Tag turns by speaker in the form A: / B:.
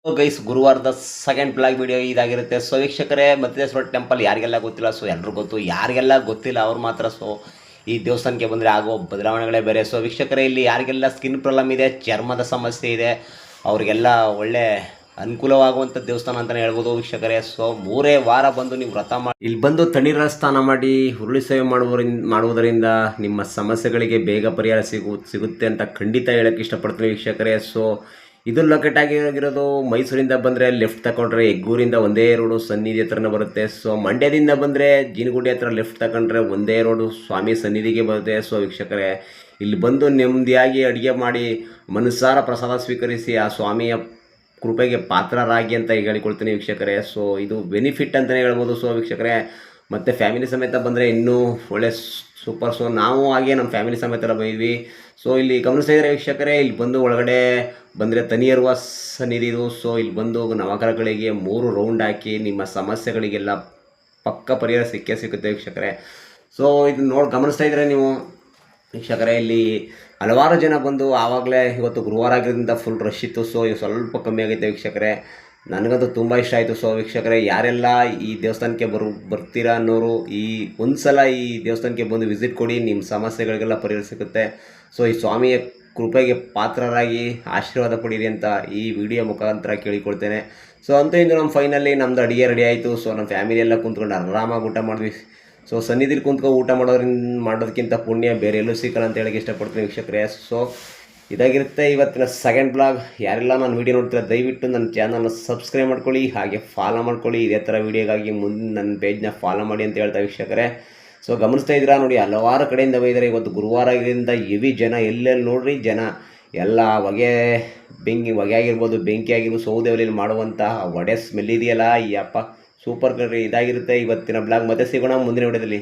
A: Guys, ಗುರುವಾರದ second blog video ಇದಾಗಿರುತ್ತೆ. So ವೀಕ್ಷಕರೇ, ಮತ್ತಿದೇಶ್ವರ temple ಯಾರಿಗೆಲ್ಲ ಗೊತ್ತಿಲ್ಲ, ಸೊ ಎಲ್ಲರೂ ಗೊತ್ತು. ಯಾರಿಗೆಲ್ಲ ಗೊತ್ತಿಲ್ಲ ಅವ್ರು ಮಾತ್ರ ಸೊ ಈ ದೇವಸ್ಥಾನಕ್ಕೆ ಬಂದರೆ ಆಗೋ ಬದಲಾವಣೆಗಳೇ ಬೇರೆ. ಸೊ ವೀಕ್ಷಕರೇ, ಇಲ್ಲಿ ಯಾರಿಗೆಲ್ಲ ಸ್ಕಿನ್ ಪ್ರಾಬ್ಲಮ್ ಇದೆ, ಚರ್ಮದ ಸಮಸ್ಯೆ ಇದೆ, ಅವರಿಗೆಲ್ಲ ಒಳ್ಳೆ ಅನುಕೂಲವಾಗುವಂಥ ದೇವಸ್ಥಾನ ಅಂತಲೇ ಹೇಳ್ಬೋದು ವೀಕ್ಷಕರೇ. ಸೊ 3 ವಾರ ಬಂದು ನೀವು ವ್ರತ ಮಾಡಿ ಇಲ್ಲಿ ಬಂದು ತಣ್ಣೀರ ಸ್ನಾನ ಮಾಡಿ ಹುರುಳಿ ಸೇವೆ ಮಾಡುವುದರಿಂದ ನಿಮ್ಮ ಸಮಸ್ಯೆಗಳಿಗೆ ಬೇಗ ಪರಿಹಾರ ಸಿಗುತ್ತೆ ಅಂತ ಖಂಡಿತ ಹೇಳೋಕ್ಕೆ ಇಷ್ಟಪಡ್ತೀನಿ ವೀಕ್ಷಕರೇ. ಸೊ ಇದು ಲೊಕೇಟ್ ಆಗಿರೋದು ಮೈಸೂರಿಂದ ಬಂದರೆ ಲೆಫ್ಟ್ ತಗೊಂಡ್ರೆ ಹೆಗ್ಗೂರಿಂದ ಒಂದೇ ರೋಡು ಸನ್ನಿಧಿ ಹತ್ರನೇ ಬರುತ್ತೆ. ಸೊ ಮಂಡ್ಯದಿಂದ ಬಂದರೆ ಜೀನಗುಡಿ ಹತ್ರ ಲೆಫ್ಟ್ ತಗೊಂಡ್ರೆ ಒಂದೇ ರೋಡು ಸ್ವಾಮಿ ಸನ್ನಿಧಿಗೆ ಬರುತ್ತೆ. ಸೊ ವೀಕ್ಷಕರೇ, ಇಲ್ಲಿ ಬಂದು ನೆಮ್ಮದಿಯಾಗಿ ಅಡುಗೆ ಮಾಡಿ ಮನಸಾರ ಪ್ರಸಾದ ಸ್ವೀಕರಿಸಿ ಆ ಸ್ವಾಮಿಯ ಕೃಪೆಗೆ ಪಾತ್ರರಾಗಿ ಅಂತ ಹೇಳಿಕೊಳ್ತೀನಿ ವೀಕ್ಷಕರೇ. ಸೊ ಇದು ಬೆನಿಫಿಟ್ ಅಂತಲೇ ಹೇಳ್ಬೋದು. ಸೊ ವೀಕ್ಷಕರೇ, ಮತ್ತು ಫ್ಯಾಮಿಲಿ ಸಮೇತ ಬಂದರೆ ಇನ್ನೂ ಒಳ್ಳೆ ಸೂಪರ್. ಸೊ ನಾವು ಹಾಗೆ ನಮ್ಮ ಫ್ಯಾಮಿಲಿ ಸಮೇತ ಎಲ್ಲ ಬಂದಿದ್ವಿ. ಸೊ ಇಲ್ಲಿ ಗಮನಿಸ್ತಾ ಇದ್ದಾರೆ ವೀಕ್ಷಕರೇ, ಇಲ್ಲಿ ಬಂದು ಒಳಗಡೆ ಬಂದರೆ ತನಿಯರುವ ಸನ್ನಿಧಿದು. ಸೊ ಇಲ್ಲಿ ಬಂದು ನವಗ್ರಹಗಳಿಗೆ 3 ರೌಂಡ್ ಹಾಕಿ ನಿಮ್ಮ ಸಮಸ್ಯೆಗಳಿಗೆಲ್ಲ ಪಕ್ಕ ಪರಿಹಾರ ಸಿಗುತ್ತೆ ವೀಕ್ಷಕರೇ. ಸೊ ಇದು ಗಮನಿಸ್ತಾ ಇದ್ದರೆ ನೀವು ವೀಕ್ಷಕರೇ, ಇಲ್ಲಿ ಹಲವಾರು ಜನ ಬಂದು ಆವಾಗಲೇ ಇವತ್ತು ಗುರುವಾರ ಆಗಿರೋದ್ರಿಂದ ಫುಲ್ ರಶ್ ಇತ್ತು. ಸೊ ಈಗ ಸ್ವಲ್ಪ ಕಮ್ಮಿ ಆಗೈತೆ ವೀಕ್ಷಕರೇ. ನನಗಂತೂ ತುಂಬ ಇಷ್ಟ ಆಯಿತು. ಸೊ ವೀಕ್ಷಕರೇ, ಯಾರೆಲ್ಲ ಈ ದೇವಸ್ಥಾನಕ್ಕೆ ಬರ್ತೀರಾ ಅನ್ನೋರು ಒಂದು ಸಲ ಈ ದೇವಸ್ಥಾನಕ್ಕೆ ಬಂದು ವಿಸಿಟ್ ಕೊಡಿ, ನಿಮ್ಮ ಸಮಸ್ಯೆಗಳಿಗೆಲ್ಲ ಪರಿಹಾರ ಸಿಗುತ್ತೆ. ಸೊ ಈ ಸ್ವಾಮಿಯ ಕೃಪೆಗೆ ಪಾತ್ರರಾಗಿ ಆಶೀರ್ವಾದ ಪಡೀರಿ ಅಂತ ಈ ವಿಡಿಯೋ ಮುಖಾಂತರ ಕೇಳಿಕೊಳ್ತೇನೆ. ಸೊ ಅಂತೂ ಇಂದು ನಮ್ಮ ಫೈನಲಿ ನಮ್ಮದು ಅಡುಗೆ ರೆಡಿ ಆಯಿತು. ಸೊ ನಮ್ಮ ಫ್ಯಾಮಿಲಿ ಎಲ್ಲ ಕುಂತ್ಕೊಂಡು ಆರಾಮಾಗಿ ಊಟ ಮಾಡಿದ್ವಿ. ಸೊ ಸನ್ನಿಧಿಲಿ ಕುಂತ್ಕೊಂಡು ಊಟ ಮಾಡೋದಕ್ಕಿಂತ ಪುಣ್ಯ ಬೇರೆ ಎಲ್ಲೂ ಸಿಕ್ಕಲ್ಲ ಅಂತ ಹೇಳಕ್ಕೆ ಇಷ್ಟಪಡ್ತೀನಿ ವೀಕ್ಷಕರೇ. ಸೊ ಇದಾಗಿರುತ್ತೆ ಇವತ್ತಿನ ಸೆಕೆಂಡ್ ಬ್ಲಾಗ್. ಯಾರೆಲ್ಲ ನಾನು ವೀಡಿಯೋ ನೋಡ್ತೀರಾ ದಯವಿಟ್ಟು ನನ್ನ ಚಾನಲ್ನ ಸಬ್ಸ್ಕ್ರೈಬ್ ಮಾಡ್ಕೊಳ್ಳಿ, ಹಾಗೆ ಫಾಲೋ ಮಾಡ್ಕೊಳ್ಳಿ. ಇದೇ ಥರ ವೀಡಿಯೋಗಾಗಿ ಮುಂದೆ ನನ್ನ ಪೇಜ್ನ ಫಾಲೋ ಮಾಡಿ ಅಂತ ಹೇಳ್ತಾ ವೀಕ್ಷಕರೇ. ಸೊ ಗಮನಿಸ್ತಾ ಇದ್ದೀರಾ ನೋಡಿ, ಹಲವಾರು ಕಡೆಯಿಂದ ಬೈದರೆ. ಇವತ್ತು ಗುರುವಾರ ಆಗಿದ್ದರಿಂದ ಹೆವಿ ಜನ, ಎಲ್ಲೆಲ್ಲಿ ನೋಡ್ರಿ ಜನ ಎಲ್ಲ ಹೊಗೆ ಆಗಿರ್ಬೋದು, ಬೆಂಕಿ ಆಗಿರ್ಬೋದು, ಸೌದೆ ಒಲೆಯಲ್ಲಿ ಮಾಡುವಂಥ ವಡೆ ಸ್ಮೆಲ್ ಇದೆಯಲ್ಲ, ಈ ಅಪ್ಪ ಸೂಪರ್ ಕಣ್ರಿ. ಇದಾಗಿರುತ್ತೆ ಇವತ್ತಿನ ಬ್ಲಾಗ್. ಮತ್ತೆ ಸಿಗೋಣ ಮುಂದಿನ ವಿಡಿಯೋದಲ್ಲಿ.